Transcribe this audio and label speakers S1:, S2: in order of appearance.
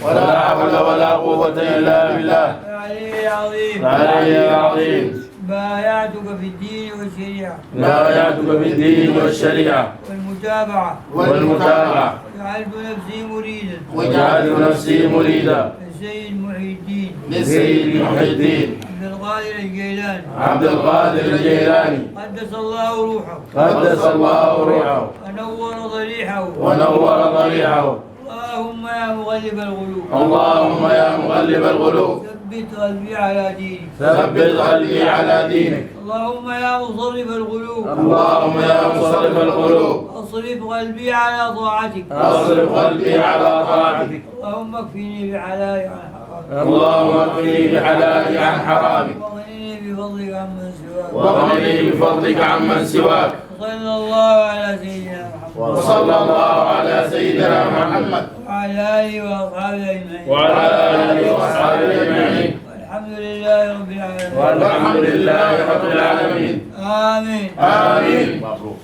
S1: ولا حول ولا قوة إلا بالله
S2: العلي العظيم.
S1: العلي العظيم.
S2: بايعتك في الدين والشريعة.
S1: بايعتك في الدين والشريعة
S2: والمتابعة. جعلت نفسي مريدا.
S1: وجعلت نفسي مريدا
S2: للسيد محي الدين.
S1: للسيد محي الدين
S2: عبد القادر الجيلاني.
S1: عبد القادر الجيلاني
S2: قدس الله روحه.
S1: قدس الله روحه
S2: ونور ضريحه.
S1: ونور ضريحه.
S2: اللهم يا مغلب القلوب.
S1: اللهم يا مغلب القلوب
S2: ثبت قلبي على دينك.
S1: ثبت قلبي على دينك.
S2: اللهم يا مصرف القلوب.
S1: اللهم يا مصرف القلوب
S2: اصرف قلبي على طاعتك.
S1: اصرف قلبي على طاعتك.
S2: اللهم اكفني بحلالك عن حرامك.
S1: اللهم اكفني بحلالك عن حرامك
S2: واغنني بفضلك عمن سواك.
S1: واغنني بفضلك عمن سواك.
S2: صلى الله على سيدنا محمد.
S1: وصلى الله على سيدنا محمد
S2: وعلى اله واصحابه اجمعين.
S1: وعلى اله واصحابه اجمعين.
S2: والحمد لله رب العالمين.
S1: والحمد لله رب العالمين.
S2: امين.
S1: آمين.
S2: مبروك.